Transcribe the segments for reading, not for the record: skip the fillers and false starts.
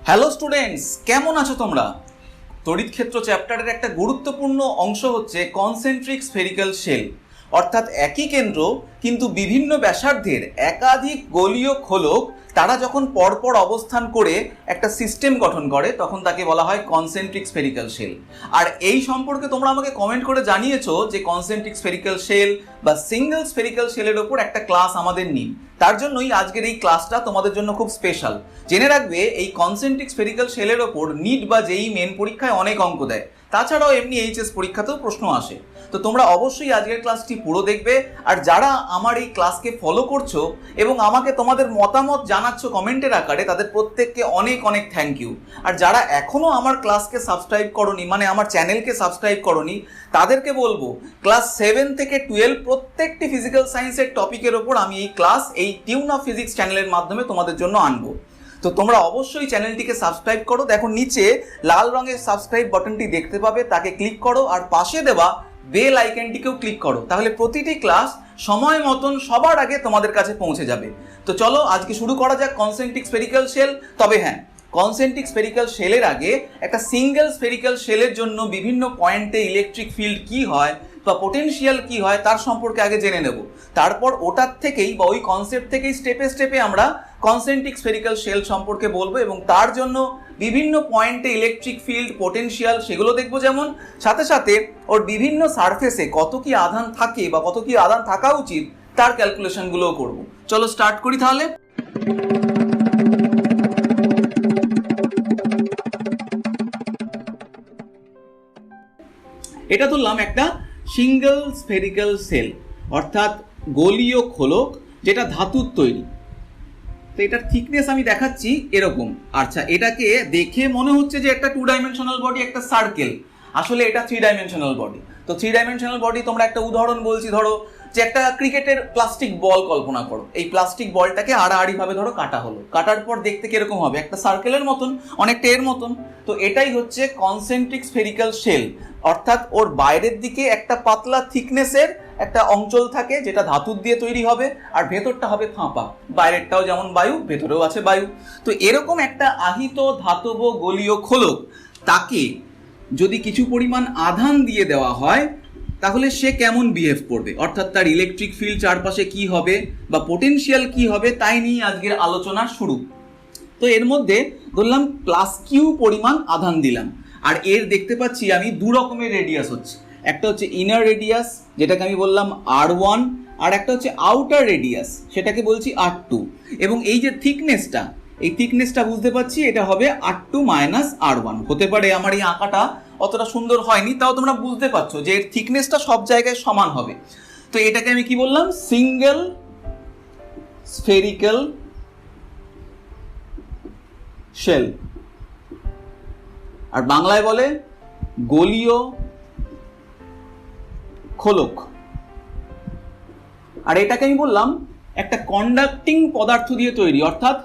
Hello students, কেমন আছো তোমরা? তড়িৎ ক্ষেত্র চ্যাপ্টারের একটা গুরুত্বপূর্ণ অংশ হচ্ছে কনসেন্ট্রিক স্ফেরিক্যাল শেল, অর্থাৎ একই কেন্দ্র কিন্তু বিভিন্ন ব্যাসার্ধের একাধিক গোলীয় খোলক তারা যখন পরপর অবস্থান করে একটা সিস্টেম গঠন করে তখন তাকে বলা হয় কনসেন্ট্রিক স্ফেরিক্যাল শেল। আর এই সম্পর্কে তোমরা আমাকে কমেন্ট করে জানিয়েছো যে কনসেন্ট্রিক স্ফেরিক্যাল শেল বা সিঙ্গেল স্ফেরিক্যাল শেলের ওপর একটা ক্লাস আমাদের নিন। তার জন্যই আজকের এই ক্লাসটা তোমাদের জন্য খুব স্পেশাল। জেনে রাখবে এই কনসেন্ট্রিক স্ফেরিক্যাল শেলের ওপর নিট বা জেই মেন পরীক্ষায় অনেক অঙ্ক দেয়, তাছাড়াও এমনি এইচএস পরীক্ষাতেও প্রশ্ন আসে। তো তোমরা অবশ্যই আজকের ক্লাসটি পুরো দেখবে। আর যারা আমার এই ক্লাসকে ফলো করছো এবং আমাকে তোমাদের মতামত জানাচ্ছ কমেন্টের আকারে, তাদের প্রত্যেককে অনেক অনেক থ্যাংক ইউ। আর যারা এখনো আমার ক্লাসকে সাবস্ক্রাইব করনি, মানে আমার চ্যানেলকে সাবস্ক্রাইব করনি, তাদেরকে বলবো ক্লাস 7 থেকে 12 প্রত্যেকটি ফিজিক্যাল সায়েন্সের টপিকের ওপর আমি এই ক্লাস এই টিউন অফ ফিজিক্স চ্যানেলের মাধ্যমে তোমাদের জন্য আনবো। তো তোমরা অবশ্যই চ্যানেলটিকে সাবস্ক্রাইব করো। দেখো নিচে লাল রঙের সাবস্ক্রাইব বাটনটি দেখতে পাবে, তাকে ক্লিক করো আর পাশে দেওয়া বেল আইকনটিকেও ক্লিক করো, তাহলে প্রতিটি ক্লাস সময় মতন সবার আগে তোমাদের কাছে পৌঁছে যাবে। তো চলো আজকে শুরু করা যাক কনসেন্ট্রিক স্ফেরিক্যাল শেল। তবে হ্যাঁ, কনসেন্ট্রিক স্ফেরিক্যাল শেলের আগে একটা সিঙ্গেল স্ফেরিক্যাল শেলের জন্য বিভিন্ন পয়েন্টে ইলেকট্রিক ফিল্ড কি হয় বা পোটেনশিয়াল কি হয় তার সম্পর্কে আগে জেনে নেব। তারপর ওটার থেকেই বা ওই কনসেপ্ট থেকেই স্টেপে স্টেপে আমরা কনসেন্ট্রিক স্ফেরিক্যাল শেল সম্পর্কে বলবো এবং তার জন্য বিভিন্ন পয়েন্টে ইলেকট্রিক ফিল্ড পোটেনশিয়াল সেগুলো দেখবো, যেমন সাথে সাথে ওর বিভিন্ন সারফেসে কত কি আধান থাকে বা কত কি আধান থাকা উচিত তার ক্যালকুলেশনগুলোও করব। চলো স্টার্ট করি তাহলে। এটা ধরলাম একটা সিঙ্গেল স্ফেরিক্যাল সেল, অর্থাৎ গোলীয় খোলক যেটা ধাতুর তৈরি। তো এটার থিকনেস আমি দেখাচ্ছি এরকম। আচ্ছা, এটাকে দেখে মনে হচ্ছে যে একটা 2 ডাইমেনশনাল বডি, একটা সার্কেল, আসলে এটা 3 ডাইমেনশনাল বডি। তো 3 ডাইমেনশনাল বডি তোমরা একটা উদাহরণ বলছি, ধরো যে একটা ক্রিকেটের প্লাস্টিক বল কল্পনা করো। এই প্লাস্টিক বলটাকে আড়াআড়ি ভাবে ধরো কাটা হলো, কাটার পর দেখতে কিরকম হবে? একটা সার্কেলের মতন, অনেকটা এর মতন। তো এটাই হচ্ছে কনসেন্ট্রিক স্ফেরিক্যাল শেল, অর্থাৎ ওর বাইরের দিকে একটা পাতলা থিকনেসের একটা অঞ্চল থাকে যেটা ধাতুর দিয়ে তৈরি হবে, আর ভেতরটা হবে ফাঁপা। বাইরেরটাও যেমন বায়ু, ভেতরেও আছে বায়ু। তো এরকম একটা আহিত ধাতব গোলীয় খোলক, তাকে যদি কিছু পরিমাণ আধান দিয়ে দেওয়া হয় তাহলে সে কেমন বিহেভ করবে, অর্থাৎ তার ইলেকট্রিক ফিল্ড চারপাশে কি হবে বা পোটেনশিয়াল কি হবে, তাই নিয়ে আজকের আলোচনা শুরু। তো এর মধ্যে ধরলাম +q পরিমাণ আধান দিলাম, আর এর দেখতে পাচ্ছি আমি দু রকমের রেডিয়াস হচ্ছে। একটা হচ্ছে ইনার রেডিয়াস, যেটাকে আমি বললাম R1, আর একটা হচ্ছে আউটার রেডিয়াস, সেটাকে বলছি R2। এবং এই যে থিকনেসটা, এই থিকনেসটা বুঝতে পাচ্ছি এটা হবে R2 - R1। হতে পারে আমার এই আঁকাটা অতটা সুন্দর হয়নি, তাও তোমরা বুঝতে পারছো যে এর থিকনেসটা সব জায়গায় সমান হবে। তো এটাকে আমি কি বললাম? সিঙ্গেল স্ফেরিক্যাল শেল, আর বাংলায় বলে গোলীয় খোলক। আর এটাকে আমি বললাম একটা কন্ডাক্টিং পদার্থ দিয়ে তৈরি, অর্থাৎ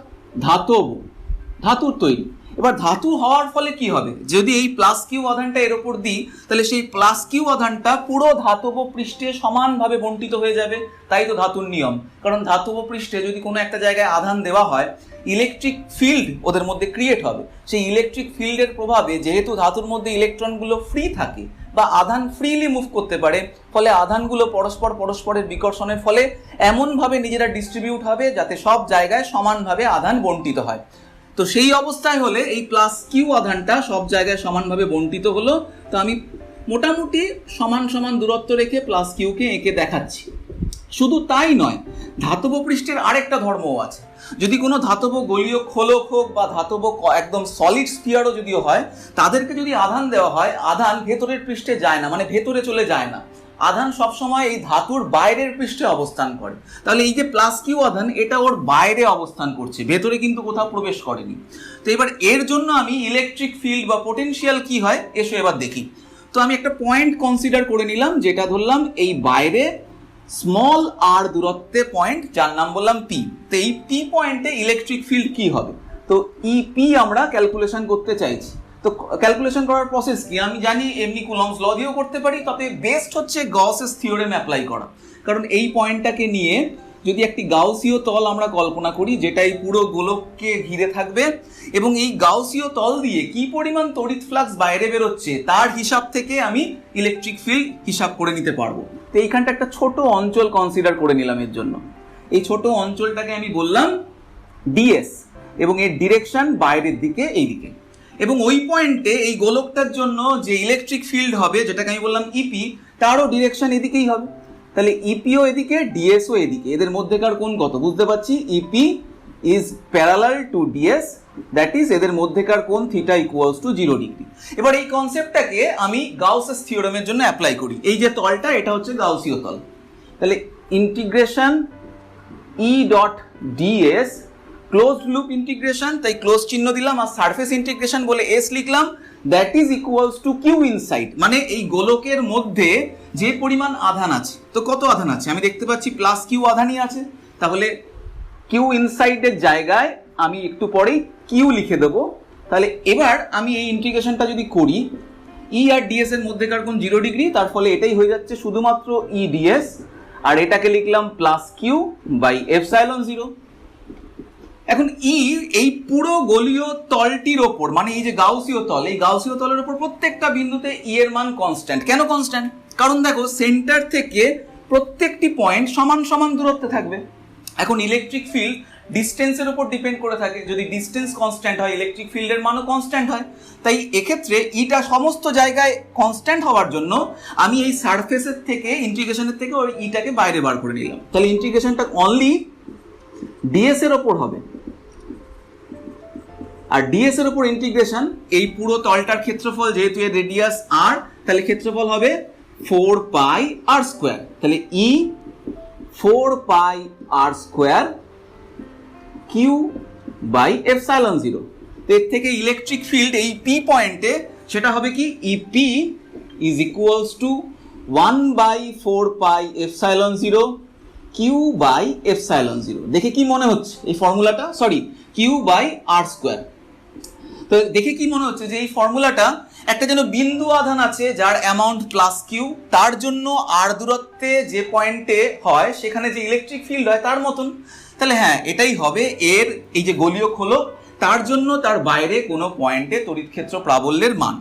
ধাতুর তৈরি। এবার ধাতু হওয়ার ফলে কি হবে? যদি এই +q আধানটা এর উপর দিই, তাহলে সেই +q আধানটা পুরো ধাতব পৃষ্ঠে সমানভাবে বণ্টিত হয়ে যাবে। তাই তো ধাতুর নিয়ম, কারণ ধাতব পৃষ্ঠে যদি কোনো একটা জায়গায় আধান দেওয়া হয়, ইলেকট্রিক ফিল্ড ওদের মধ্যে ক্রিয়েট হবে। সেই ইলেকট্রিক ফিল্ডের প্রভাবে যেহেতু ধাতুর মধ্যে ইলেকট্রনগুলো ফ্রি থাকে বা আধান ফ্রিলি মুভ করতে পারে, ফলে আধানগুলো পরস্পরের বিকর্ষণের ফলে এমনভাবে নিজেরা ডিস্ট্রিবিউট হবে যাতে সব জায়গায় সমানভাবে আধান বণ্টিত হয়। তো সেই অবস্থায় হলে এই +q আধানটা সব জায়গায় সমানভাবে বণ্টিত হলো। তো আমি মোটামুটি সমান সমান দূরত্ব রেখে +q কে এঁকে দেখাচ্ছি। শুধু তাই নয়, ধাতব পৃষ্ঠের আরেকটা ধর্মও আছে। যদি কোনো ধাতব গোলীয় খোলক হোক বা ধাতব একদম সলিড স্ফিয়ারও যদিও হয়, তাদেরকে যদি আধান দেওয়া হয়, আধান ভেতরের পৃষ্ঠে যায় না, মানে ভেতরে চলে যায় না। আধান সবসময় এই ধাতুর বাইরের পৃষ্ঠে অবস্থান করে। তাহলে এই যে +q আধান, এটা ওর বাইরে অবস্থান করছে, ভেতরে কিন্তু কোথাও প্রবেশ করেনি। তো এবার এর জন্য আমি ইলেকট্রিক ফিল্ড বা পোটেনশিয়াল কি হয় এসো এবার দেখি। তো আমি একটা পয়েন্ট কনসিডার করে নিলাম, যেটা ধরলাম এই বাইরে স্মল r দূরত্বে পয়েন্ট, যার নাম বললাম p। তো এই p পয়েন্টে ইলেকট্রিক ফিল্ড কি হবে? তো EP আমরা ক্যালকুলেশন করতে চাইছি। তো ক্যালকুলেশন করার প্রসেস কি? আমি জানি এমনি কুলম্বস ল দিয়েও করতে পারি, তবে বেস্ট হচ্ছে গসেস থিওরেম অ্যাপ্লাই করা। কারণ এই পয়েন্টটাকে নিয়ে যদি একটি গাউসীয় তল আমরা কল্পনা করি যেটা এই পুরো গোলককে ঘিরে থাকবে, এবং এই গাউসীয় তল দিয়ে কি পরিমাণ তড়িৎ ফ্লাক্স বাইরে বেরোচ্ছে তার হিসাব থেকে আমি ইলেকট্রিক ফিল্ড হিসাব করে নিতে পারবো। তো এইখানটা একটা ছোট অঞ্চল কনসিডার করে নিলাম এর জন্য। এই ছোট অঞ্চলটাকে আমি বললাম ডিএস, এবং এর ডিরেকশন বাইরের দিকে এইদিকে, এবং ওই পয়েন্টে এই গোলকটার জন্য যে ইলেকট্রিক ফিল্ড হবে যেটাকে আমি বললাম ইপি, তারও ডিরেকশন এদিকেই হবে। তাহলে ইপিও এদিকে, ডিএসও এদিকে, এদের মধ্যেকার কোণ কত বুঝতে পারছি, EP is parallel to DS, that is এদের মধ্যেকার কোণ থিটা ইকুয়ালস টু 0 ডিগ্রি। এবার এই কনসেপ্টটাকে আমি গাউসেস থিওরেমের জন্য অ্যাপ্লাই করি। এই যে তলটা এটা হচ্ছে গাউসীয় তল, তাহলে integration E dot ds closed loop integration, তাই ক্লোজ চিহ্ন দিলাম, আর সারফেস ইন্টিগ্রেশন বলে এস লিখলাম, that is equals to Q inside, মানে এই গোলকের মধ্যে যে পরিমাণ আধান আছে। তো কত আধান আছে আমি দেখতে পাচ্ছি প্লাস কিউ আধানই আছে, তাহলে কিউ ইনসাইডের জায়গায় আমি একটু পরেই কিউ লিখে দেবো। তাহলে এবার আমি এই ইন্টিগ্রেশনটা যদি করি, ই আর ডিএস এর মধ্যেকার কোণ 0 ডিগ্রি, তার ফলে এটাই হয়ে যাচ্ছে শুধুমাত্র ই ডিএস, আর এটাকে লিখলাম প্লাস কিউ বাই এপসাইলন 0। এখন ই এই পুরো গোলীয় তলটির ওপর, মানে এই যে গাউসীয় তল, এই গাউসীয় তলের ওপর প্রত্যেকটা বিন্দুতে ই এর মান কনস্ট্যান্ট। কেন কনস্ট্যান্ট? কারণ দেখো সেন্টার থেকে প্রত্যেকটি পয়েন্ট সমান সমান দূরত্বে থাকবে। এখন ইলেকট্রিক ফিল্ড ডিস্টেন্সের উপর ডিপেন্ড করে থাকে, যদি ডিস্টেন্স কনস্ট্যান্ট হয় ইলেকট্রিক ফিল্ডের মানও কনস্ট্যান্ট হয়। তাই এক্ষেত্রে ইটা সমস্ত জায়গায় কনস্ট্যান্ট হওয়ার জন্য আমি এই সারফেসের থেকে ইন্টিগ্রেশনের থেকে ওই ইটাকে বাইরে বার করে নিলাম। তাহলে ইন্টিগ্রেশনটা অনলি ডিএস এর ওপর হবে, আর ডিএস এর উপর ইন্টিগ্রেশন এই পুরো তলটার ক্ষেত্রফল, যেহেতু এর রেডিয়াস আর, তাহলে ক্ষেত্রফল হবে 4 পাই আর স্কোয়ার। তাহলে ই 4 পাই আর স্কোয়ার কিউ বাই এপসাইলন 0। তো এর থেকে ইলেকট্রিক ফিল্ড এই পি পয়েন্টে সেটা হবে কি, EP is equals to 1 by 4 pi epsilon 0 Q by epsilon 0। দেখে কি মনে হচ্ছে এই ফর্মুলাটা, sorry Q by R square. তো দেখে কি মনে হচ্ছে যে এই ফর্মুলাটা একটা যেন বিন্দু আধান আছে যার অ্যামাউন্ট প্লাস কিউ, তার জন্য আর দূরত্বে যে পয়েন্টে হয় সেখানে যে ইলেকট্রিক ফিল্ড হয় তার মতন। তাহলে হ্যাঁ, এটাই হবে এর এই যে গোলীয় খোলক, তার জন্য তার বাইরে কোনো পয়েন্টে তড়িৎ ক্ষেত্র প্রাবল্যের মান।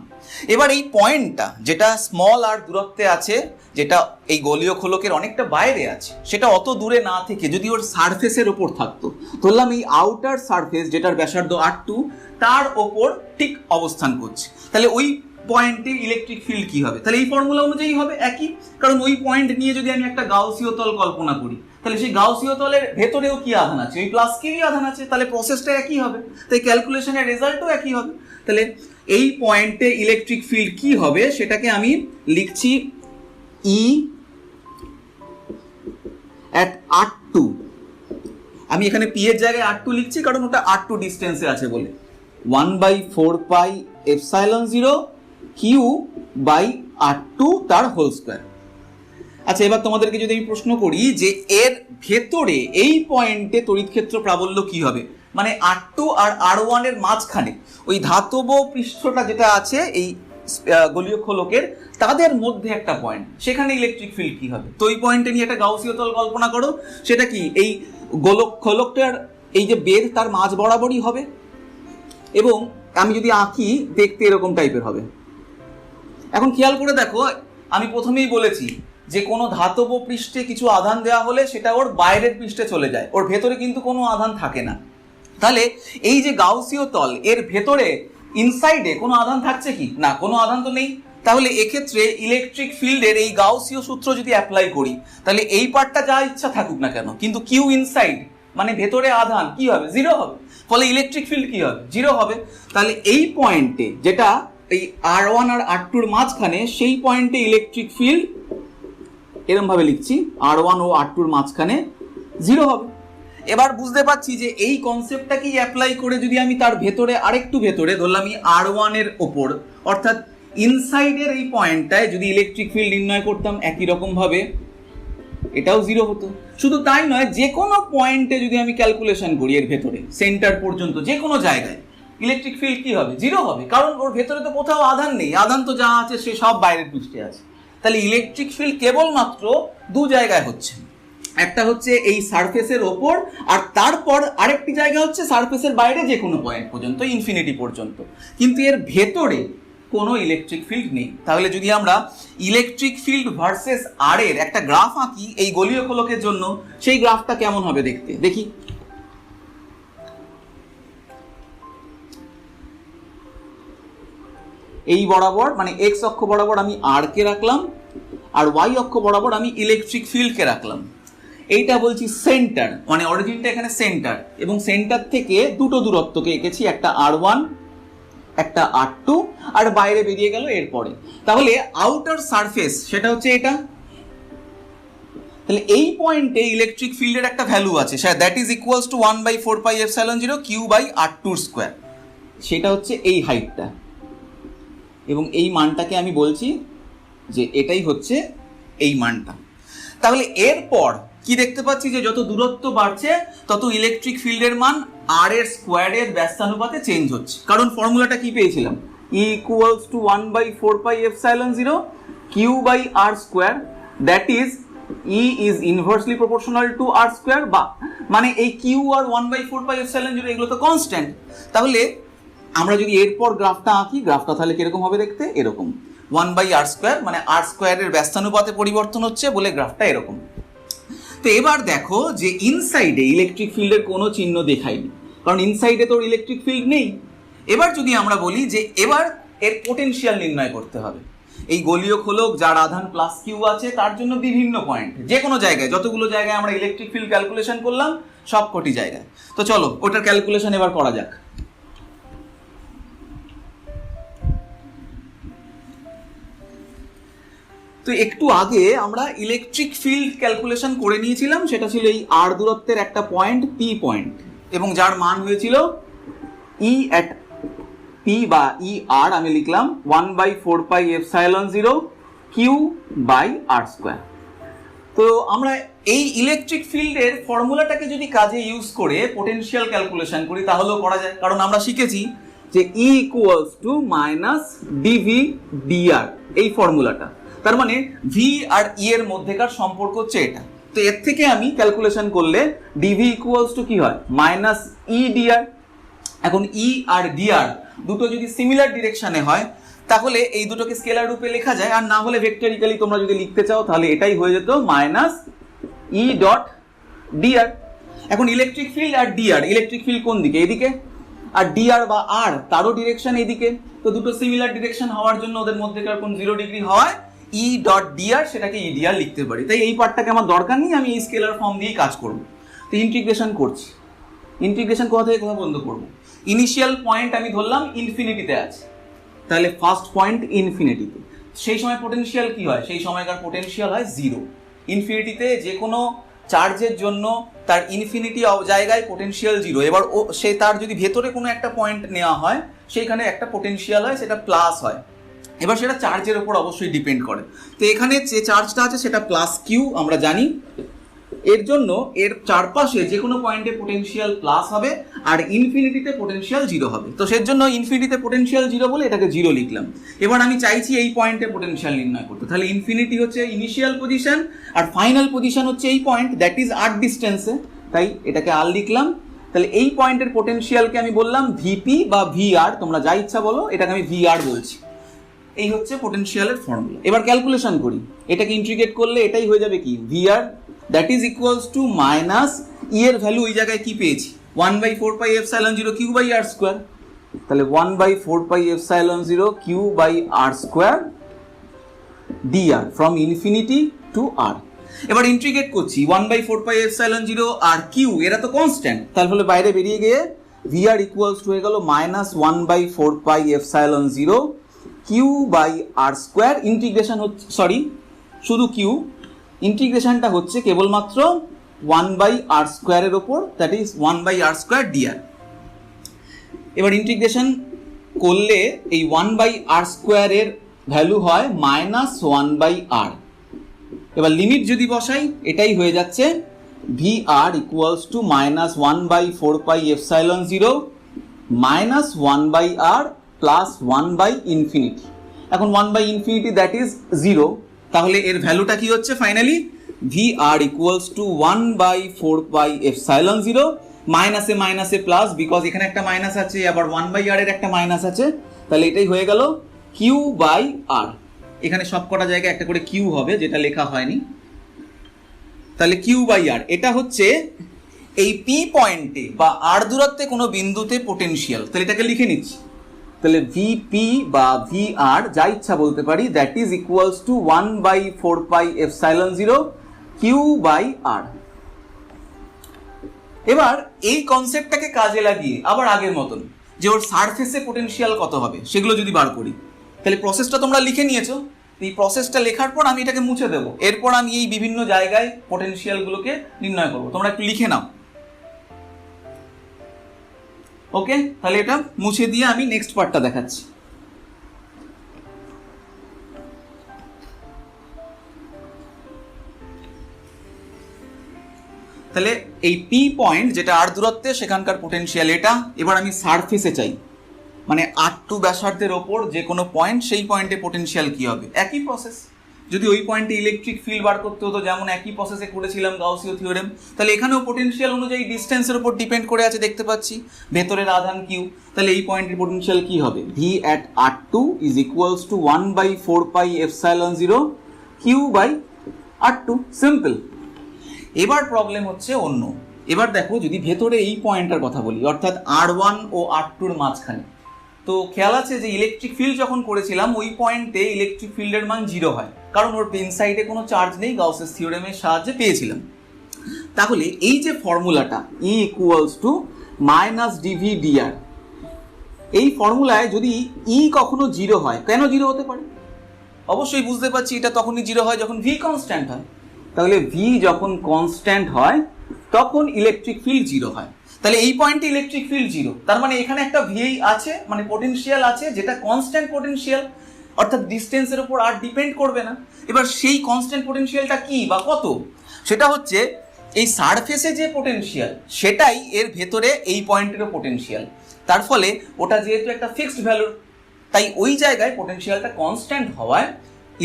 এবার এই পয়েন্টটা যেটা স্মল আর দূরত্বে আছে, যেটা এই গোলীয় খোলকের অনেকটা বাইরে আছে, সেটা অত দূরে না থেকে যদি ওর সারফেসের ওপর থাকতো, ধরলাম এই আউটার সারফেস যেটার ব্যাসার্ধ R2 তার ওপর ঠিক অবস্থান করছে, তাহলে ওই পয়েন্টে ইলেকট্রিক ফিল্ড কি হবে? তাহলে এই ফর্মুলা অনুযায়ী হবে একই, কারণ ওই পয়েন্ট নিয়ে যদি আমি একটা গাউসীয় তল কল্পনা করি, তাহলে সেই গাউসীয় তলের ভেতরেও কি আধান আছে, ওই প্লাস কিউই আধান আছে, তাহলে প্রসেসটা একই হবে, তাই ক্যালকুলেশনের রেজাল্টও একই হবে। তাহলে এই পয়েন্টে ইলেকট্রিক ফিল্ড কি হবে সেটাকে আমি লিখছি ই অ্যাট R2। আমি এখানে পি এর জায়গায় R2 লিখছি কারণ ওটা R2 ডিস্টেন্সে আছে বলে, 1 by 4 pi epsilon 0 Q by R2 তার হোল স্কোয়ার। আচ্ছা, এবার তোমাদেরকে যদি আমি প্রশ্ন করি যে এর ভেতরে এই পয়েন্টে তড়িৎ ক্ষেত্র প্রাবল্য কি হবে, মানে R2 আর R1 এর মাঝখানে ওই ধাতব পৃষ্ঠটা যেটা আছে এই গোলীয় খোলকের, তাদের মধ্যে একটা পয়েন্ট, সেখানে ইলেকট্রিক ফিল্ড কি হবে? তো এই পয়েন্টে নিয়ে একটা গাউসীয় তল কল্পনা করো, সেটা কি এই খোলকটার এই যে বেদ তার মাঝ বরাবরই হবে, এবং আমি যদি আঁকি দেখতে এরকম টাইপের হবে। এখন খেয়াল করে দেখো, আমি প্রথমেই বলেছি যে কোনো ধাতব পৃষ্ঠে কিছু আধান দেওয়া হলে সেটা ওর বাইরের পৃষ্ঠে চলে যায়, ওর ভেতরে কিন্তু কোনো আধান থাকে না। তাহলে এই যে গাউসীয় তল, এর ভেতরে ইনসাইডে কোনো আধান থাকছে কি? না, কোনো আধান তো নেই। তাহলে এক্ষেত্রে ইলেকট্রিক ফিল্ডের এই গাউসীয় সূত্র যদি অ্যাপ্লাই করি, তাহলে এই পার্টটা যা ইচ্ছা থাকুক না কেন, কিন্তু কিউ ইনসাইড মানে ভেতরে আধান কি হবে? 0 হবে। ফলে ইলেকট্রিক ফিল্ড কি হবে? 0 হবে। তাহলে এই পয়েন্টে যেটা এই R1 আর R2 এর মাঝখানে, সেই পয়েন্টে ইলেকট্রিক ফিল্ড এরকম ভাবে লিখছি, R1 ও R2 এর মাঝখানে 0 হবে। এবার বুঝতে পারছি যে এই কনসেপ্টটাকেই অ্যাপ্লাই করে যদি আমি তার ভেতরে আরেকটু ভেতরে ধরলাম আমি R1 এর ওপর, অর্থাৎ ইনসাইডের এই পয়েন্টটায় যদি ইলেকট্রিক ফিল্ড নির্ণয় করতাম, একই রকম ভাবে এটাও 0 হতো। শুধু তাই নয়, যে কোনো পয়েন্টে যদি আমি ক্যালকুলেশন করি এর ভেতরে সেন্টার পর্যন্ত যে কোনো জায়গায়, ইলেকট্রিক ফিল্ড কি হবে? 0 হবে, কারণ ওর ভেতরে তো কোথাও আধান নেই, আধান তো যা আছে সে সব বাইরের পৃষ্ঠে আছে। তাহলে ইলেকট্রিক ফিল্ড কেবলমাত্র 2 জায়গায় হচ্ছে, একটা হচ্ছে এই সারফেসের ওপর, আর তারপর আরেকটি জায়গা হচ্ছে সারফেসের বাইরে যে কোনো পয়েন্ট পর্যন্ত, ইনফিনিটি পর্যন্ত। কিন্তু এর ভেতরে কোনো ইলেকট্রিক ফিল্ড নেই। তাহলে যদি আমরা ইলেকট্রিক ফিল্ড ভার্সেস আর এর একটা গ্রাফ আঁকি এই গোলীয় গোলকের জন্য, সেই গ্রাফটা কেমন হবে দেখতে দেখি। এই বরাবর মানে এক্স অক্ষ বরাবর আমি আর কে রাখলাম, আর ওয়াই অক্ষ বরাবর আমি ইলেকট্রিক ফিল্ডকে রাখলাম। এইটা বলছি সেন্টার, মানে অরিজিনটা এখানে সেন্টার, এবং সেন্টার থেকে দুটো দূরত্বকে এঁকেছি, একটা আর1 একটা আর2, আর বাইরে বেরিয়ে গেল এরপরে। তাহলে আউটার সারফেস সেটা হচ্ছে এটা। তাহলে এই পয়েন্টে ইলেকট্রিক ফিল্ডের একটা ভ্যালু আছে, that is equals to 1/4πε0 Q/r2²। সেটা হচ্ছে এই হাইটটা, এবং এই মানটাকে আমি বলছি যে এটাই হচ্ছে এই মানটা। তাহলে এরপর কি দেখতে পাচ্ছি যে যত দূরত্ব বাড়ছে তত ইলেকট্রিক ফিল্ডের মান আর এর স্কোয়ারের ব্যস্তানুপাতে চেঞ্জ হচ্ছে। কারণ ফর্মুলাটা কি পেয়েছিলাম, E equals to 1/4πε0 Q/r², that is E is inversely proportional to r², বা মানে এই Q আর 1/4πε0 এগুলো তো কনস্ট্যান্ট। তাহলে আমরা যদি এরপর গ্রাফটা আঁকি, গ্রাফটা তাহলে কিরকম হবে দেখতে, এরকম 1/r², মানে r² এর ব্যস্তানুপাতে পরিবর্তন হচ্ছে বলে গ্রাফটা এরকম। তো এবার দেখো যে ইনসাইডে ইলেকট্রিক ফিল্ডের কোনো চিহ্ন দেখায়নি, কারণ ইনসাইডে তো ইলেকট্রিক ফিল্ড নেই। এবার যদি আমরা বলি যে এবার এর পোটেনশিয়াল নির্ণয় করতে হবে, এই গোলীয় খোলক যার আধান প্লাস কিউ আছে তার জন্য বিভিন্ন পয়েন্ট, যে কোনো জায়গায়, যতগুলো জায়গায় আমরা ইলেকট্রিক ফিল্ড ক্যালকুলেশন করলাম সব কটি জায়গায়। তো চলো ওটার ক্যালকুলেশন এবার করা যাক। তো একটু আগে আমরা ইলেকট্রিক ফিল্ড ক্যালকুলেশন করে নিয়েছিলাম, সেটা ছিল এই আর দূরত্বের একটা পয়েন্ট পি পয়েন্ট, এবং যার মান হয়েছিল ই অ্যাট পি বা ই আর আমি লিখলাম 1/4πε0 Q/r²। তো আমরা এই ইলেকট্রিক ফিল্ডের ফর্মুলাটাকে যদি কাজে ইউজ করে পোটেনশিয়াল ক্যালকুলেশন করি তাহলেও করা যায়, কারণ আমরা শিখেছি যে E equals to minus dV dR, এই ফর্মুলাটা। তার মানে ভি আর ই এর মধ্যেকার সম্পর্ক হচ্ছে এটা। তো এর থেকে আমি ক্যালকুলেশন করলে ডিভি ইকুয়ালস টু কি হয়, মাইনাস ই ডিআর। এখন ই আর ডিআর দুটো যদি সিমিলার ডিরেকশনে হয় তাহলে এই দুটোকে স্কেলার রূপে লেখা যায়, আর না হলে ভেক্টরিক্যালি তোমরা যদি লিখতে চাও তাহলে এটাই হয়ে যেত মাইনাস ই ডট ডিআর। এখন ইলেকট্রিক ফিল্ড আর ডিআর, ইলেকট্রিক ফিল্ড কোন দিকে, এদিকে, আর ডিআর বা আর তারও ডিরেকশন এদিকে। তো দুটো সিমিলার ডিরেকশন হওয়ার জন্য ওদের মধ্যেকার কোন 0 ডিগ্রি হওয়ায় ই ডট ডিআর সেটাকে ই ডিআর লিখতে পারি। তাই এই পার্টটাকে আমার দরকার নেই, আমি এই স্কেলার ফর্ম দিয়েই কাজ করব। তো ইন্টিগ্রেশন করছি, ইন্টিগ্রেশন কোথা থেকে কোথা বন্ধ করব। ইনিশিয়াল পয়েন্ট আমি ধরলাম ইনফিনিটিতে আছে, তাহলে ফার্স্ট পয়েন্ট ইনফিনিটিতে, সেই সময় পোটেনশিয়াল কি হয়, সেই সময়কার পোটেনশিয়াল হয় 0। ইনফিনিটিতে যে কোনো চার্জের জন্য তার ইনফিনিটি জায়গায় পোটেনশিয়াল 0। এবার সে তার যদি ভেতরে কোনো একটা পয়েন্ট নেওয়া হয় সেইখানে একটা পোটেনশিয়াল হয়, সেটা প্লাস হয়। এবার সেটা চার্জের উপর অবশ্যই ডিপেন্ড করে। তো এখানে যে চার্জটা আছে সেটা প্লাস কিউ আমরা জানি, এর জন্য এর চারপাশে যে কোনো পয়েন্টে পোটেনশিয়াল প্লাস হবে আর ইনফিনিটিতে পোটেনশিয়াল 0 হবে। তো সের জন্য ইনফিনিটিতে পোটেনশিয়াল 0 বলে এটাকে 0 লিখলাম। এবার আমি চাইছি এই পয়েন্টে পোটেনশিয়াল নির্ণয় করতে, তাহলে ইনফিনিটি হচ্ছে ইনিশিয়াল পজিশন আর ফাইনাল পজিশন হচ্ছে এই পয়েন্ট, দ্যাট ইজ আর ডিস্টেন্সে, তাই এটাকে আর লিখলাম। তাহলে এই পয়েন্টের পোটেনশিয়ালকে আমি বললাম ভিপি বা ভিআর, তোমরা যা ইচ্ছা বলো, এটাকে আমি ভিআর বলছি। এই হচ্ছে পোটেনশিয়ালের ফর্মুলা। এবার ক্যালকুলেশন করি, এটাকে ইন্টিগ্রেট করলে এটাই হয়ে যাবে কি, VR that is equals to minus E এর ভ্যালু ওই জায়গায় কি পেয়েছি, 1/4πε0 Q/r²। তাহলে 1/4πε0 Q/r² dr from infinity to r. এবার ইন্টিগ্রেট করছি, 1/4πε0 আর কিউ এরা তো কনস্ট্যান্ট, তার ফলে বাইরে বেরিয়ে গিয়ে ভিআর ইকুয়ালস টু হয়ে গেল মাইনাস 1/4πε0 Q/r²। ইন্টিগ্রেশন হচ্ছে, সরি শুধু কিউ, ইন্টিগ্রেশনটা হচ্ছে কেবলমাত্র 1/r² এর ওপর, দ্যাট ইজ 1/r² dr। এবার ইন্টিগ্রেশন করলে এই 1/r² এর ভ্যালু হয় মাইনাস 1/r। এবার লিমিট যদি বসাই এটাই হয়ে যাচ্ছে VR equals to minus 1/4πε0 minus 1/r plus 1/∞। এখন 1/∞ দ্যাট ইজ 0, তাহলে এর ভ্যালুটা কি হচ্ছে finally V R equals to 1/4πε0 মাইনাসে প্লাস, বিকজ এখানে একটা মাইনাস আছে, আবার 1/r এর একটা মাইনাস আছে, তাহলে এটাই হয়ে গেল Q/r। এখানে সব কটা জায়গায় একটা করে কিউ হবে, যেটা লেখা হয়নি। তাহলে Q/r এটা হচ্ছে এই পি পয়েন্টে বা আর দূরত্বে কোনো বিন্দুতে পোটেনশিয়াল। তাহলে এটাকে লিখে নিচ্ছি। তাহলে ভিপি বা ভি আর যা ইচ্ছা বলতে পারি, that is equals to 1/4πε0 Q/r। এবার এই কনসেপ্টটাকে কাজে লাগিয়ে আবার আগের মতন যে ওর সারফেসে পোটেনশিয়াল কত হবে সেগুলো যদি বার করি, তাহলে প্রসেসটা তোমরা লিখে নিয়েছো। এই প্রসেসটা লেখার পর আমি এটাকে মুছে দেবো, এরপর আমি এই বিভিন্ন জায়গায় পোটেনশিয়ালগুলোকে নির্ণয় করবো। তোমরা একটু লিখে নাও। ওকে, তাহলে এটা মুছে দিয়ে আমি নেক্সট পার্টটা দেখাচ্ছি। তাহলে এই পি পয়েন্ট যেটা আর দূরত্বে সেখানকার পোটেনশিয়াল এটা। এবার আমি সারফেসে চাই, মানে R2 ব্যাসার্ধের ওপর যে কোনো পয়েন্ট, সেই পয়েন্টে পোটেনশিয়াল কি হবে। একই প্রসেস, যদি ওই পয়েন্টে ইলেকট্রিক ফিল্ড বার করতে হতো যেমন একই প্রসেসে করেছিলাম গাউসীয় থিওরেম, তাহলে এখানেও পোটেনশিয়াল অনুযায়ী ডিস্টেন্সের উপর ডিপেন্ড করে আছে, দেখতে পাচ্ছি ভেতরের আধান কিউ। তাহলে এই পয়েন্টের পোটেনশিয়াল কি হবে, V at R2 is equals to 1/4πε0 Q/R2। Simple. এবার প্রবলেম হচ্ছে অন্য। এবার দেখো, যদি ভেতরে এই পয়েন্টটার কথা বলি, অর্থাৎ R1 ও R2 এর মাঝখানে, তো খেয়াল আছে যে ইলেকট্রিক ফিল্ড যখন করেছিলাম ওই পয়েন্টে ইলেকট্রিক ফিল্ডের মান 0 হয়, কারণ ওর পেন সাইডে কোনো চার্জ নেই, গাউসের থিওরেমের সাহায্যে পেয়েছিলাম। তাহলে এই যে ফর্মুলাটা E ইকুয়ালস টু -dV/dr, এই ফর্মুলায় যদি E কখনো 0 হয়, কেন 0 হতে পারে? অবশ্যই বুঝতে পারছি এটা তখনই 0 হয় যখন V কনস্ট্যান্ট হয়। তাহলে V যখন কনস্ট্যান্ট হয় তখন ইলেকট্রিক ফিল্ড 0 হয়। তাহলে এই পয়েন্টে ইলেকট্রিক ফিল্ড 0, তার মানে এখানে একটা VI আছে, মানে পোটেনশিয়াল আছে, যেটা কনস্ট্যান্ট পোটেনশিয়াল, অর্থাৎ ডিস্টেন্সের উপর আর ডিপেন্ড করবে না। এবার সেই কনস্ট্যান্ট পোটেনশিয়ালটা কি বা কত, সেটা হচ্ছে এই সারফেসে যে পোটেনশিয়াল সেটাই এর ভেতরে এই পয়েন্টেরও পোটেনশিয়াল। তার ফলে ওটা যেহেতু একটা ফিক্সড ভ্যালুর, তাই ওই জায়গায় পোটেনশিয়ালটা কনস্ট্যান্ট হওয়ায়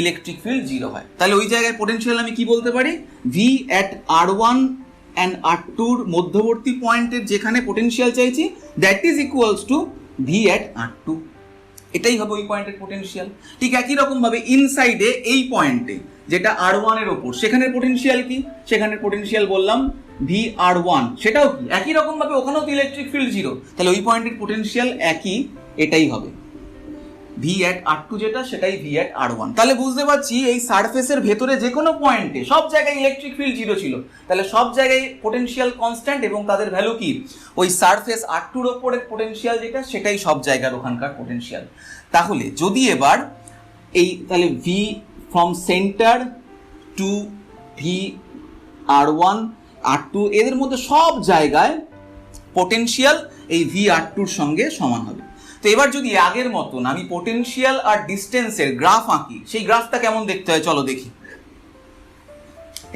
ইলেকট্রিক ফিল্ড 0 হয়। তাহলে ওই জায়গায় পোটেনশিয়াল আমি কি বলতে পারি, V at R1 and R2 মধ্যবর্তী পয়েন্টের যেখানে পোটেনশিয়াল চাইছি, that is equals two V at R2। এটাই হবে ওই পয়েন্টের পোটেনশিয়াল। ঠিক একই রকম ভাবে ইনসাইডে এই পয়েন্টে যেটা R1 এর ওপর, সেখানের পোটেনশিয়াল কি, সেখানের পোটেনশিয়াল বললাম VR1, সেটাও কি একই রকম ভাবে, ওখানেও তো ইলেকট্রিক ফিল্ড 0, তাহলে ওই পয়েন্টের পোটেনশিয়াল একই, এটাই হবে ভি অ্যাট R2 যেটা, সেটাই ভি অ্যাট R1। তাহলে বুঝতে পারছি এই সারফেসের ভেতরে যে কোনো পয়েন্টে সব জায়গায় ইলেকট্রিক ফিল্ড 0 ছিল, তাহলে সব জায়গায় পোটেনশিয়াল কনস্ট্যান্ট এবং তাদের ভ্যালু কি, ওই সারফেস R2 এর ওপরের পোটেনশিয়াল যেটা, সেটাই সব জায়গার ওখানকার পোটেনশিয়াল। তাহলে যদি এবার এই, তাহলে V from centre to V R1 R2 এদের মধ্যে সব জায়গায় পোটেনশিয়াল এই ভি R2 এর সঙ্গে সমান হবে। তো এবার যদি আগের মতন আমি পোটেনশিয়াল আর ডিস্টেন্সের গ্রাফ আঁকি, সেই গ্রাফটা কেমন দেখতে হয় চলো দেখি।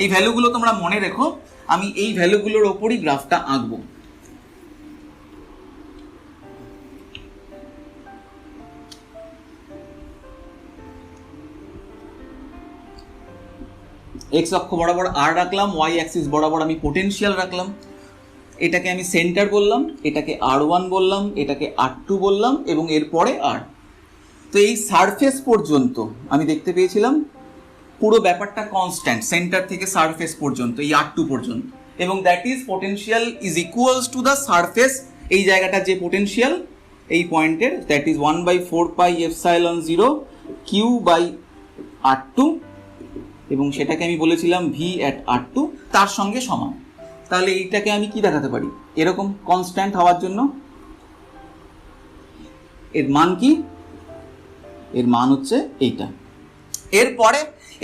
এই ভ্যালুগুলো তোমরা মনে রেখো, আমি এই ভ্যালুগুলোর ওপরই গ্রাফটা আঁকবো। এক্স অক্ষ বরাবর আর রাখলাম, ওয়াই অ্যাক্সিস বরাবর আমি পোটেনশিয়াল রাখলাম। এটাকে আমি সেন্টার বললাম, এটাকে R1 বললাম, এটাকে R2 বললাম, এবং এরপরে R। তো এই সারফেস পর্যন্ত আমি দেখতে পেয়েছিলাম পুরো ব্যাপারটা কনস্ট্যান্ট, সেন্টার থেকে সারফেস পর্যন্ত, এই R2 পর্যন্ত, এবং that is potential is equals to the surface, এই জায়গাটা যে পোটেনশিয়াল এই পয়েন্টের, দ্যাট ইজ 1/4πε0 Q/R2, এবং সেটাকে আমি বলেছিলাম ভি অ্যাট R2 তার সঙ্গে সমান। তাহলে এইটাকে আমি কি দেখাতে পারি, এরকম কনস্ট্যান্ট হওয়ার জন্য এর মান কি, এর মান হচ্ছে এইটা।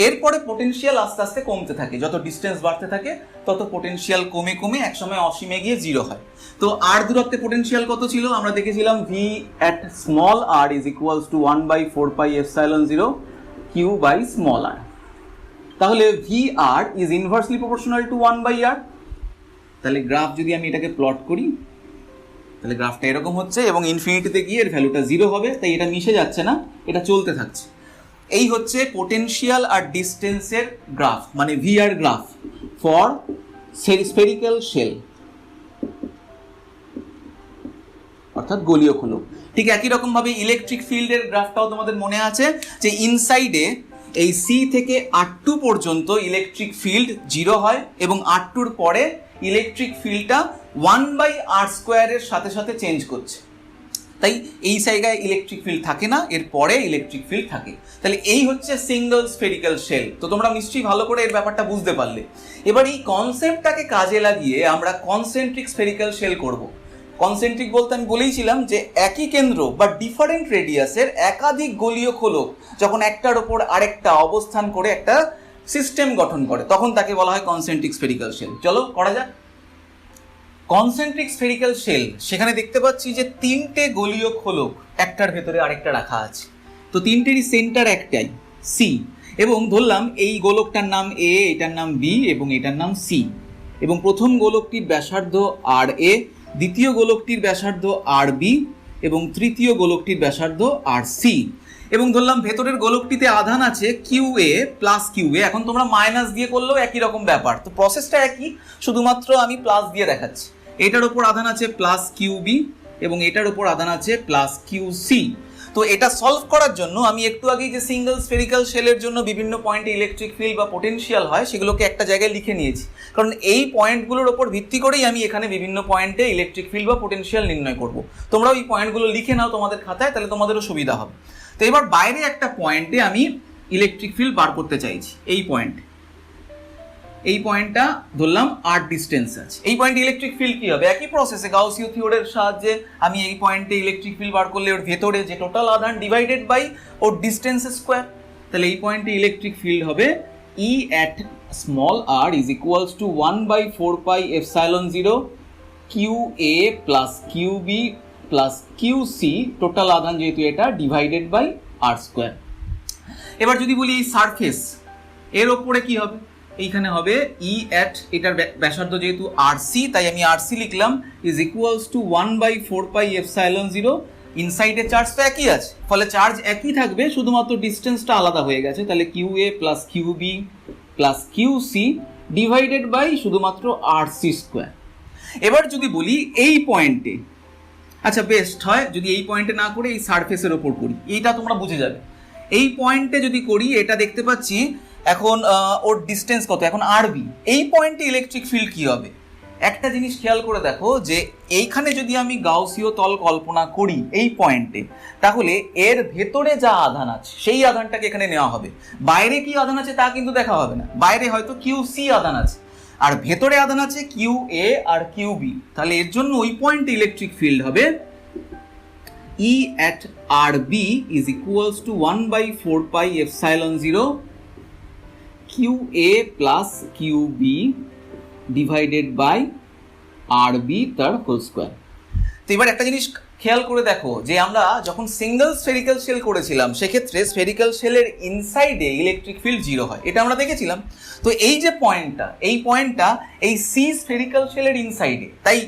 এরপরে পোটেনশিয়াল আস্তে আস্তে কমতে থাকে, যত ডিস্টেন্স বাড়তে থাকে তত পোটেনশিয়াল কমে কমে একসময় অসীমে গিয়ে 0 হয়। তো আর দূরত্বে পোটেনশিয়াল কত ছিল আমরা দেখেছিলাম, V at small r is equals to 1/4πε0 Q/r। তাহলে V R is inversely proportional to 1/r। তাহলে গ্রাফ যদি আমি এটাকে প্লট করি, তাহলে গ্রাফটা এরকম হচ্ছে, এবং ইনফিনিটিতে গিয়ে এর ভ্যালুটা 0 হবে, তাই এটা মিশে যাচ্ছে না, এটা চলতে থাকছে। এই হচ্ছে পোটেনশিয়াল আর ডিস্টেন্সের গ্রাফ, মানে VR graph for spherical shell, অর্থাৎ গোলীয় খোলক। ঠিক একই রকম ভাবে ইলেকট্রিক ফিল্ডের গ্রাফটাও তোমাদের মনে আছে যে ইনসাইডে এই সি থেকে R2 পর্যন্ত ইলেকট্রিক ফিল্ড 0 হয় এবং R2-র পরে ইলেকট্রিক ফিল্ডটা 1/r² এর সাথে সাথে চেঞ্জ করছে। তাই এই জায়গায় ইলেকট্রিক ফিল্ড থাকে না, এর পরে ইলেকট্রিক ফিল্ড থাকে। তাহলে এই হচ্ছে সিঙ্গল স্ফেরিক্যাল শেল। তো তোমরা নিশ্চয়ই ভালো করে এর ব্যাপারটা বুঝতে পারলে। এবার এই কনসেপ্টটাকে কাজে লাগিয়ে আমরা কনসেন্ট্রিক স্ফেরিক্যাল শেল করব। কনসেন্ট্রিক বলতে আমি বলেইছিলাম যে একই কেন্দ্র বা ডিফারেন্ট রেডিয়াসের একাধিক গোলীয় খোলক যখন একটার ওপর আরেকটা অবস্থান করে একটা সিস্টেম গঠন করে তখন তাকে বলা হয় কনসেন্ট্রিক স্ফেরিক্যাল শেল। চলো করা যাক। কনসেন্ট্রিক স্ফেরিক্যাল শেল, সেখানে দেখতে পাচ্ছি যে 3টে গোলীয় খোলক একটার ভেতরে আরেকটা রাখা আছে। তো 3টেরই সেন্টার একটাই, সি, এবং ধরলাম এই গোলকটার নাম এ, এটার নাম বি এবং এটার নাম সি, এবং প্রথম গোলকটির ব্যাসার্ধ আর এ, দ্বিতীয় গোলকটির ব্যাসার্ধ আর বি এবং তৃতীয় গোলকটির ব্যাসার্ধ আর সি, এবং ধরলাম ভেতরের গোলকটিতে আধান আছে কিউ এ প্লাস কিউ এ। এখন তোমরা মাইনাস দিয়ে করলেও একই রকম ব্যাপার, তো প্রসেসটা একই, শুধুমাত্র আমি প্লাস দিয়ে দেখাচ্ছি। এটার ওপর আধান আছে প্লাস কিউ বি এবং এটার ওপর আধান আছে প্লাস কিউ সি। তো এটা সলভ করার জন্য আমি একটু আগেই যে সিঙ্গেল স্ফেরিক্যাল শেলের জন্য বিভিন্ন পয়েন্টে ইলেকট্রিক ফিল্ড বা পোটেনশিয়াল হয় সেগুলোকে একটা জায়গায় লিখে নিয়েছি, কারণ এই পয়েন্টগুলোর ওপর ভিত্তি করেই আমি এখানে বিভিন্ন পয়েন্টে ইলেকট্রিক ফিল্ড বা পোটেনশিয়াল নির্ণয় করব। তোমরাও এই পয়েন্টগুলো লিখে নাও তোমাদের খাতায়, তাহলে তোমাদেরও সুবিধা হবে। তো এবার বাইরে একটা পয়েন্টে আমি ইলেকট্রিক ফিল্ড বার করতে চাইছি। এই পয়েন্টটা ধরলাম আর ডিস্টেন্স আছে। এই পয়েন্টে ইলেকট্রিক ফিল্ড কি হবে? একই প্রসেসে গাউসীয় থিওরের সাহায্যে আমি এই পয়েন্টে ইলেকট্রিক ফিল্ড বার করলে ওর ভেতরে যে টোটাল আধান ডিভাইডেড বাই ওর ডিস্টেন্স স্কোয়ার। তাহলে এই পয়েন্টে ইলেকট্রিক ফিল্ড হবে E at small r is equals to 1/4πε0 QA plus QB plus QC, total আধান যেহেতু এটা ডিভাইডেড বাই আর স্কোয়ার। এবার যদি বলি এই সারফেস, এর ওপরে কি হবে? এইখানে হবে ই অ্যাট, এটার ব্যাসার্ধ যেহেতু আর সি তাই আমি আর সি লিখলাম, ইজ ইকুয়ালস টু 1/4πε0। ইনসাইডের চার্জ তো একই আছে, ফলে চার্জ একই থাকবে, শুধুমাত্র ডিস্টেন্সটা আলাদা হয়ে গেছে। তাহলে Q A plus Q B plus Q C divided by শুধুমাত্র আর সি স্কোয়ার। এবার যদি বলি এই পয়েন্টে, আচ্ছা বেস্ট হয় যদি এই পয়েন্টে না করে এই সারফেসের ওপর করি, এইটা তোমরা বুঝে যাবে। এই পয়েন্টে যদি করি, এটা দেখতে পাচ্ছি এখন ওর ডিস্টেন্স কত, এখন আরবি। এই পয়েন্টে ইলেকট্রিক ফিল্ড কি হবে? একটা জিনিস খেয়াল করে দেখো যে এইখানে যদি আমি গাউসীয় তল কল্পনা করি এই পয়েন্টে, তাহলে এর ভেতরে যা আধান আছে সেই আধানটাকে এখানে নেওয়া হবে। বাইরে কি আধান আছে তা কিন্তু দেখা হবে না, বাইরে হয়তো কিউ সি আধান আছে আর ভেতরে আধান আছে কিউ এ আর কিউ বি। তাহলে এর জন্য ওই পয়েন্টে ইলেকট্রিক ফিল্ড হবে E at RB is equals to 1/4πε0 QA plus QB divided by RB তার হোল স্কোয়ার। তো এবার একটা জিনিস খেয়াল করে দেখো যে আমরা যখন সিঙ্গেল স্ফেরিক্যাল শেল করেছিলাম সেক্ষেত্রে স্ফেরিক্যাল শেলের ইনসাইডে ইলেকট্রিক ফিল্ড 0 হয়, এটা আমরা দেখেছিলাম। তো এই যে পয়েন্টটা, এই পয়েন্টটা এই সি স্ফেরিক্যাল শেলের ইনসাইডে, তাই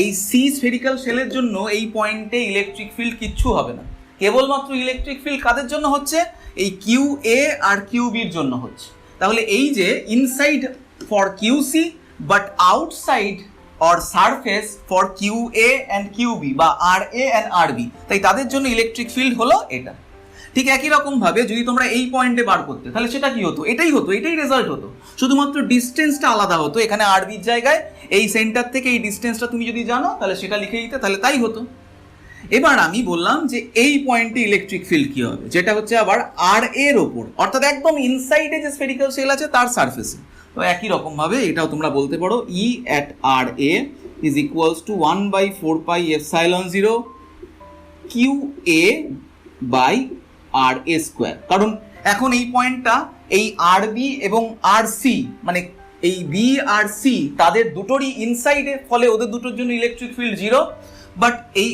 এই সি স্ফেরিক্যাল শেলের জন্য এই পয়েন্টে ইলেকট্রিক ফিল্ড কিচ্ছু হবে না। কেবলমাত্র ইলেকট্রিক ফিল্ড কাদের জন্য হচ্ছে? এই কিউ এ আর কিউ বির জন্য হচ্ছে। তাহলে এই যে inside for Q C but outside or surface for Q A and Q B বা R A and R B, তাই তাদের জন্য ইলেকট্রিক ফিল্ড হলো এটা। ঠিক একই রকম ভাবে যদি তোমরা এই পয়েন্টে বার করতে, তাহলে সেটা কি হতো? এটাই হতো, এটাই রেজাল্ট হতো, শুধুমাত্র ডিস্টেন্সটা আলাদা হতো। এখানে আরবির জায়গায় এই সেন্টার থেকে এই ডিস্টেন্সটা তুমি যদি জানো তাহলে সেটা লিখে দিতে, তাহলে তাই হতো। এবার আমি বললাম যে এই পয়েন্টে ইলেকট্রিক ফিল্ড কি হবে, যেটা হচ্ছে আবার আর এর ওপর, অর্থাৎ একদম ইনসাইডে যে স্ফেরিক্যাল শেল আছে তার সারফেসে। তো একই রকম ভাবে এটাও তোমরা বলতে পারো E at RA is equals to 1/4πε0 QA by RA square. কারণ এখন এই পয়েন্টটা এই RB এবং RC, মানে এই বি আর সি তাদের দুটোরই ইনসাইডে, ফলে ওদের দুটোর জন্য ইলেকট্রিক ফিল্ড 0। বাট এই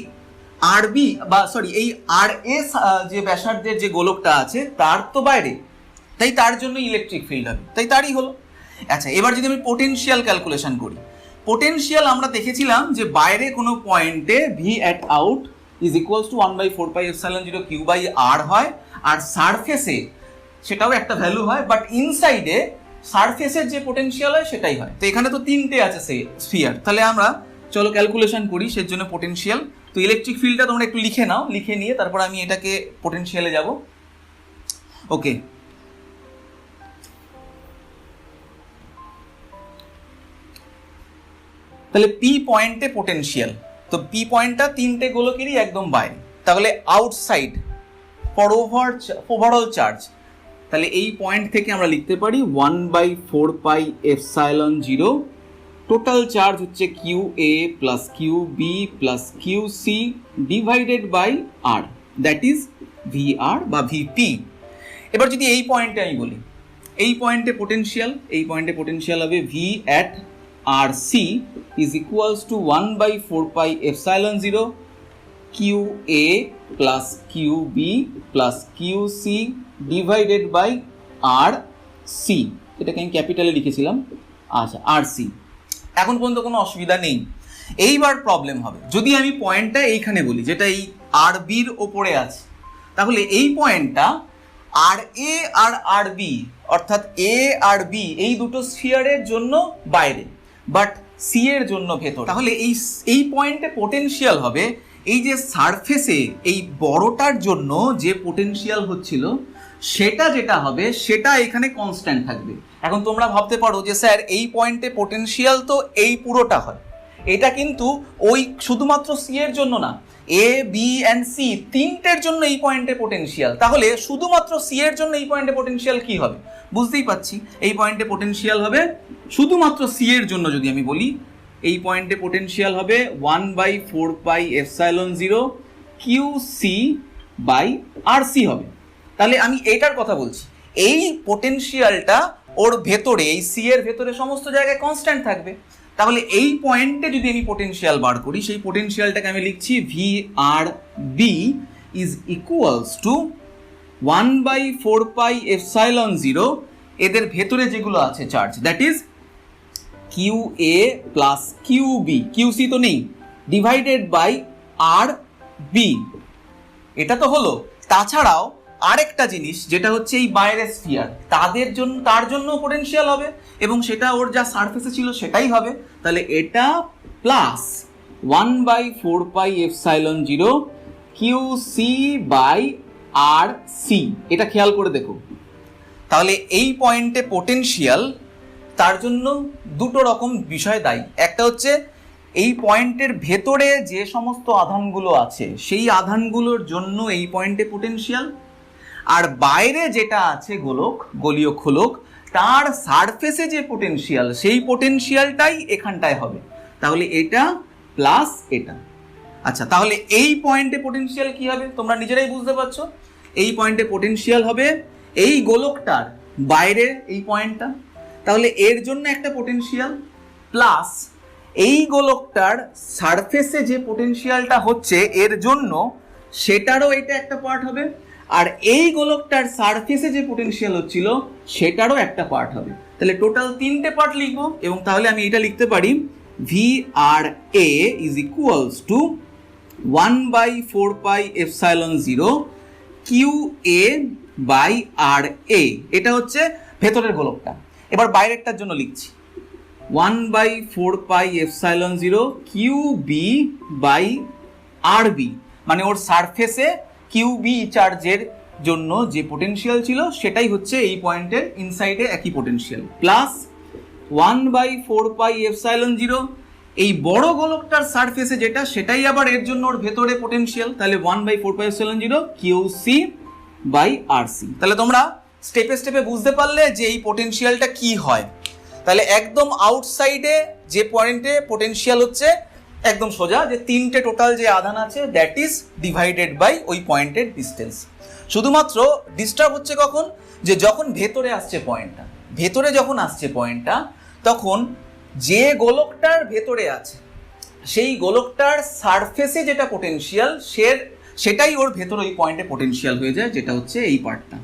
আরবি বা সরি এই আর এস যে ব্যাসার্ধের যে গোলকটা আছে তার তো বাইরে, তাই তার জন্য ইলেকট্রিক ফিল্ড হবে, তাই তারই হলো। আচ্ছা এবার যদি আমি পোটেনশিয়াল ক্যালকুলেশন করি, পোটেনশিয়াল আমরা দেখেছিলাম যে বাইরে কোনো পয়েন্টে V at out is equals to 1/4πε0 Q by R হয়, আর সারফেসে সেটাও একটা ভ্যালু হয়, বাট ইনসাইডে সারফেসের যে পোটেনশিয়াল হয় সেটাই হয়। তো এখানে তো তিনটে আছে স্ফিয়ার, তাহলে আমরা চলো ক্যালকুলেশন করি সের জন্য পোটেনশিয়াল। তো ইলেকট্রিক ফিল্ডটা তোমরা একটু লিখে নাও, লিখে নিয়ে তারপর আমি এটাকে পোটেনশিয়ালে যাব। ওকে, তাহলে পি পয়েন্টে পোটেনশিয়াল, তো পি পয়েন্টটা তিনটে গোলকেরই একদম বাইরে, তাহলে আউটসাইড ফর ওভারঅল চার্জ। তাহলে এই পয়েন্ট থেকে আমরা লিখতে পারি 1/4πε0 টোটাল চার্জ হচ্ছে Q A plus Q B plus Q C divided by R, that is V R বা ভিপি। এবার যদি এই পয়েন্টে আমি বলি, এই পয়েন্টে পোটেনশিয়াল হবে V at R C is equals to 1/4πε0 Q A plus Q B plus Q C divided by R C, এটাকে আমি ক্যাপিটালে লিখেছিলাম। আচ্ছা, আর সি এখন পর্যন্ত কোনো অসুবিধা নেই। এইবার প্রবলেম হবে যদি আমি পয়েন্টটা এইখানে বলি, যেটা এই আর বির ওপরে আছে, তাহলে এই পয়েন্টটা আর এ আর আর বি অর্থাৎ এ আর বি এই দুটো স্ফিয়ারের জন্য বাইরে, বাট সি এর জন্য ভেতর। তাহলে এই পয়েন্টে পোটেনশিয়াল হবে এই যে সারফেসে এই বড়টার জন্য যে পোটেনশিয়াল হচ্ছিল সেটা যেটা হবে সেটা এখানে কনস্ট্যান্ট থাকবে। এখন তোমরা ভাবতে পারো যে স্যার এই পয়েন্টে পোটেনশিয়াল তো এই পুরোটা হয়, এটা কিন্তু ওই শুধুমাত্র সি এর জন্য না, এ বি অ্যান্ড সি তিনটের জন্য এই পয়েন্টে পোটেনশিয়াল। তাহলে শুধুমাত্র সি এর জন্য এই পয়েন্টে পোটেনশিয়াল কি হবে? বুঝতেই পাচ্ছি এই পয়েন্টে পোটেনশিয়াল হবে শুধুমাত্র সি এর জন্য। যদি আমি বলি এই পয়েন্টে পোটেনশিয়াল হবে 1/4πε0 Q C by R C হবে। তাহলে আমি এইটার কথা বলছি, এই পোটেনশিয়ালটা ওর ভেতরে, এই সি এর ভেতরে সমস্ত জায়গায় কনস্ট্যান্ট থাকবে। তাহলে এই পয়েন্টে যদি আমি পোটেনশিয়াল বার করি, সেই পোটেনশিয়ালটাকে আমি লিখছি V R B is equals to 1/4πε0 এদের ভেতরে যেগুলো আছে charge, that is Q A plus Q B, Q C তো নেই, ডিভাইডেড বাই আর বি। এটা তো হলো। তাছাড়াও আরেকটা জিনিস যেটা হচ্ছে এই বাইরের স্ফিয়ার, তার জন্য পোটেনশিয়াল হবে এবং সেটা ওর যা সারফেসে ছিল সেটাই হবে। তাহলে এটা plus 1/4πε0 Q C by R C, এটা খেয়াল করে দেখো। তাহলে এই পয়েন্টে পোটেনশিয়াল তার জন্য দুটো রকম বিষয় দায়ী। একটা হচ্ছে এই পয়েন্টের ভেতরে যে সমস্ত আধানগুলো আছে সেই আধানগুলোর জন্য এই পয়েন্টে পোটেনশিয়াল, আর বাইরে যেটা আছে গোলক, গলীয় খোলক, তার সারফেসে যে পোটেনশিয়াল সেই পোটেনশিয়ালটাই এখানটায় হবে। তাহলে এটা প্লাস এটা। আচ্ছা, তাহলে এই পয়েন্টে পোটেনশিয়াল কি হবে তোমরা নিজেরাই বুঝতে পারছো। এই পয়েন্টে পোটেনশিয়াল হবে এই গোলকটার বাইরে এই পয়েন্টটা, তাহলে এর জন্য একটা পোটেনশিয়াল, প্লাস এই গোলকটার সারফেসে যে পোটেনশিয়ালটা হচ্ছে এর জন্য সেটারও এটা একটা পার্ট হবে, আর এই গোলকটার সারফেসে যে পোটেনশিয়াল হচ্ছিল সেটারও একটা পার্ট হবে। তাহলে টোটাল তিনটে পার্ট লিখবো এবং তাহলে আমি এটা লিখতে পারি V R A is equals to 1/4πε0 Q A by R A, এটা হচ্ছে ভেতরের গোলকটা। এবার বাইরেরটার জন্য লিখছি 1/4πε0 Q B by R B, মানে ওর সারফেসে কিউ বি চার্জের জন্য যে পোটেনশিয়াল ছিল সেটাই হচ্ছে এই পয়েন্টের ইনসাইডে একই পোটেনশিয়াল, প্লাস 1/4πε0 এই বড় গোলকটার সারফেসে যেটা সেটাই আবার এর জন্য ওর ভেতরে পোটেনশিয়াল। তাহলে 1/4πε0 Q C by R C. তাহলে তোমরা স্টেপে স্টেপে বুঝতে পারলে যে এই পোটেনশিয়ালটা কি হয়। তাহলে একদম আউটসাইডে যে পয়েন্টে পোটেনশিয়াল হচ্ছে একদম সোজা, যে তিনটে টোটাল যে আধান আছে দ্যাট ইজ ডিভাইডেড বাই ওই পয়েন্টের ডিস্টেন্স। শুধুমাত্র ডিস্টার্ব হচ্ছে কখন, যে যখন ভেতরে আসছে পয়েন্টটা, ভেতরে যখন আসছে পয়েন্টটা তখন যে গোলকটার ভেতরে আছে সেই গোলকটার সারফেসে যেটা পোটেনশিয়াল সেটাই ওর ভেতরে ওই পয়েন্টে পোটেনশিয়াল হয়ে যায়, যেটা হচ্ছে এই পার্টটা।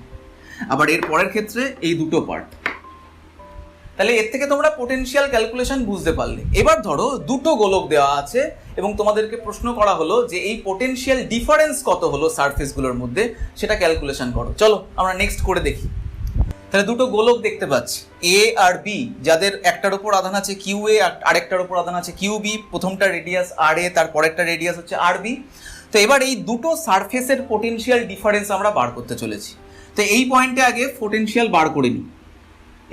আবার এর পরের ক্ষেত্রে এই দুটো পার্ট। তাহলে এর থেকে তোমরা পোটেনশিয়াল ক্যালকুলেশন বুঝতে পারলে। এবার ধরো দুটো গোলক দেওয়া আছে এবং তোমাদেরকে প্রশ্ন করা হলো যে এই পোটেনশিয়াল ডিফারেন্স কত হলো সারফেসগুলোর মধ্যে, সেটা ক্যালকুলেশন করো। চলো আমরা নেক্সট করে দেখি। তাহলে দুটো গোলক দেখতে পাচ্ছি এ আর বি, যাদের একটার উপর আধান আছে কিউ এ, আরেকটার উপর আধান আছে কিউ বি। প্রথমটা রেডিয়াস আর এ, তার পরেরটা রেডিয়াস হচ্ছে আর বি। তো এবার এই দুটো সারফেসের পোটেনশিয়াল ডিফারেন্স আমরা বার করতে চলেছি। তো এই পয়েন্টে আগে পোটেনশিয়াল বার করে নিই।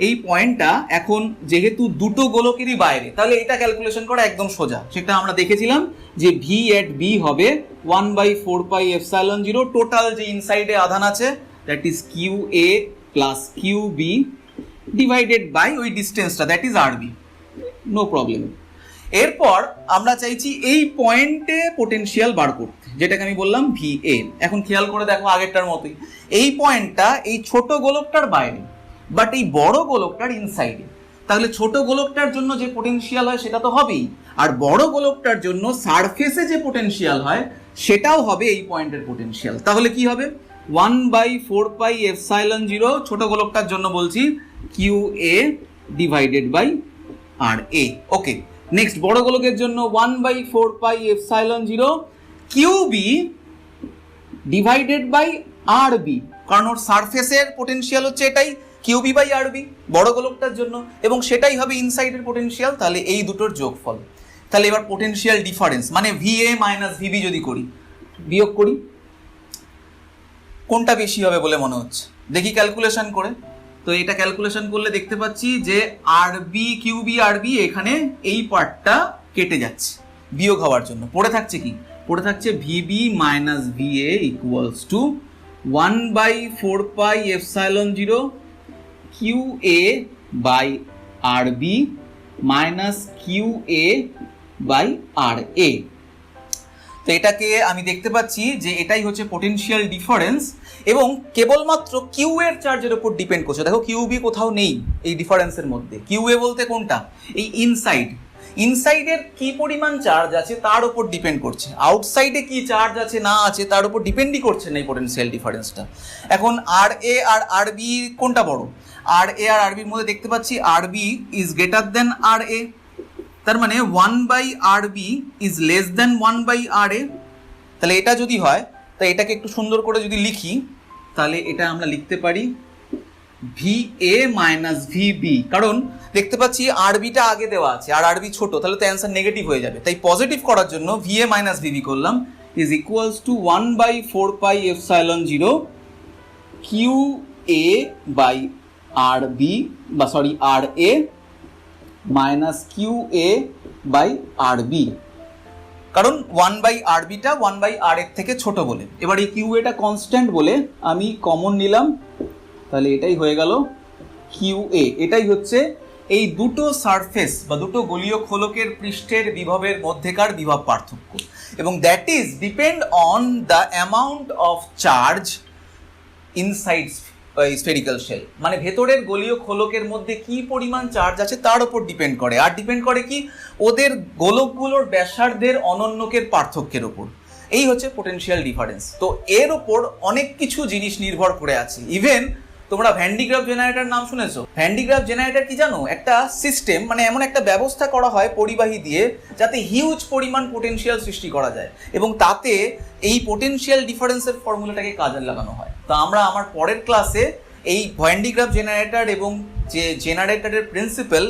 এই পয়েন্টটা এখন যেহেতু দুটো গোলকেরই বাইরে, তাহলে এটা ক্যালকুলেশন করা একদম সোজা। সেটা আমরা দেখেছিলাম যে ভি এট বি হবে 1/4πε0, টোটাল যে ইনসাইডে আধান আছে that is Q A plus Q B divided by ওই ডিস্টেন্সটা that is R B, no problem. এরপর আমরা চাইছি এই পয়েন্টে পোটেনশিয়াল বার করতে, যেটাকে আমি বললাম ভি এ। এখন খেয়াল করে দেখো আগেরটার মতোই, এই পয়েন্টটা এই ছোট গোলকটার বাইরে, বাট এই বড় গোলকটার ইনসাইডে। তাহলে ছোট গোলকটার জন্য যে পোটেনশিয়াল হয় সেটা তো হবেই, আর বড় গোলকটার জন্য সারফেসে যে পোটেনশিয়াল হয় সেটাও হবে এই পয়েন্টের পোটেনশিয়াল। তাহলে কি হবে 1/4πε0, ছোট গোলকটার জন্য বলছি Q A divided by R A. Okay, next বড় গোলকের জন্য 1/4πε0 Q B divided by R B, কারণ ওর সারফেসের পোটেনশিয়াল হচ্ছে এটাই Q B by R B বড় গোলকটার জন্য, এবং সেটাই হবে ইনসাইডের পোটেনশিয়াল। তাহলে এই দুটোর যোগফল। তাহলে এবার পোটেনশিয়াল ডিফারেন্স মানে ভি এ মাইনাস ভিবি যদি করি, বিয়োগ করি, কোনটা বেশি হবে বলে মনে হচ্ছে? দেখি ক্যালকুলেশন করে। তো এটা ক্যালকুলেশন করলে দেখতে পাচ্ছি যে আর বি কিউ বি আর বি এখানে এই পার্টটা কেটে যাচ্ছে বিয়োগ হওয়ার জন্য। পড়ে থাকছে কি? পড়ে থাকছে VB minus V A equals to 1/4πε0 Q A by R B minus Q A by R A. তো এটাকে আমি দেখতে পাচ্ছি যে এটাই হচ্ছে পোটেনশিয়াল ডিফারেন্স, এবং কেবলমাত্র কিউ এর চার্জের উপর ডিপেন্ড করছে। দেখো কিউ বি কোথাও নেই এই ডিফারেন্সের মধ্যে। কিউ এ বলতে কোনটা? এই ইনসাইড। ইনসাইডের কি পরিমাণ চার্জ আছে তার উপর ডিপেন্ড করছে, আউটসাইডে কি চার্জ আছে না আছে তার উপর ডিপেন্ডই করছে না এই পোটেনশিয়াল ডিফারেন্সটা। এখন আর এ আর আর বি কোনটা বড়? আর এ আর আর বির মধ্যে দেখতে পাচ্ছি আর বি ইজ গ্রেটার দেন আর এ, তার মানে 1/RB is less than 1/RA। তাহলে এটা যদি হয়, তাই এটাকে একটু সুন্দর করে যদি লিখি, তাহলে এটা আমরা লিখতে পারি VA মাইনাস VB, কারণ দেখতে পাচ্ছি আরবিটা আগে দেওয়া আছে আর আরবি ছোট, তাহলে তো অ্যান্সার নেগেটিভ হয়ে যাবে। তাই পজিটিভ করার জন্য VA মাইনাস VB করলাম is equals to 1/4πε0 QA by RB বা sorry RA minus QA by RB, কারণ 1/RBটা 1/R এর থেকে ছোট বলে। এবার এই QAটা কনস্ট্যান্ট বলে আমি কমন নিলাম, তাহলে এটাই হয়ে গেল QA। এটাই হচ্ছে এই দুটো সারফেস বা দুটো গলীয় খোলকের পৃষ্ঠের বিভবের মধ্যেকার বিভব পার্থক্য, এবং that is depend on the amount of charge inside spherical shell. মানে ভেতরের গলীয় খোলকের মধ্যে কি পরিমাণ চার্জ আছে তার উপর ডিপেন্ড করে। আর ডিপেন্ড করে কি? ওদের গোলকগুলোর ব্যাসার্ধের অনন্যকের পার্থক্যের উপর। এই হচ্ছে পোটেনশিয়াল ডিফারেন্স। তো এর ওপর অনেক কিছু জিনিস নির্ভর করে আছে। ইভেন তোমরা ভ্যান ডি গ্রাফ জেনারেটর নাম শুনেছো? ভ্যান ডি গ্রাফ জেনারেটর কি জানো? একটা সিস্টেম, মানে এমন একটা ব্যবস্থা করা হয় পরিবাহী দিয়ে যাতে হিউজ পরিমাণ পোটেনশিয়াল সৃষ্টি করা যায়, এবং তাতে এই পোটেনশিয়াল ডিফারেন্সের ফর্মুলাটাকে কাজে লাগানো হয়। তো আমরা আমার পরের ক্লাসে এই ভ্যান ডি গ্রাফ জেনারেটর এবং যে জেনারেটরের প্রিন্সিপাল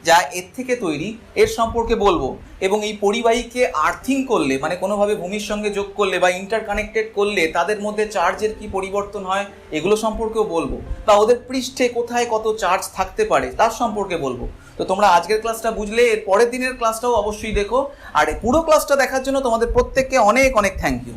যা এর থেকে তৈরি এর সম্পর্কে বলবো, এবং এই পরিবাহীকে আর্থিং করলে মানে কোনোভাবে ভূমির সঙ্গে যোগ করলে বা ইন্টারকানেক্টেড করলে তাদের মধ্যে চার্জের কি পরিবর্তন হয় এগুলো সম্পর্কেও বলবো, বা ওদের পৃষ্ঠে কোথায় কত চার্জ থাকতে পারে তার সম্পর্কে বলবো। তো তোমরা আজকের ক্লাসটা বুঝলে, এর পরের দিনের ক্লাসটাও অবশ্যই দেখো। আর এই পুরো ক্লাসটা দেখার জন্য তোমাদের প্রত্যেককে অনেক অনেক থ্যাংক ইউ।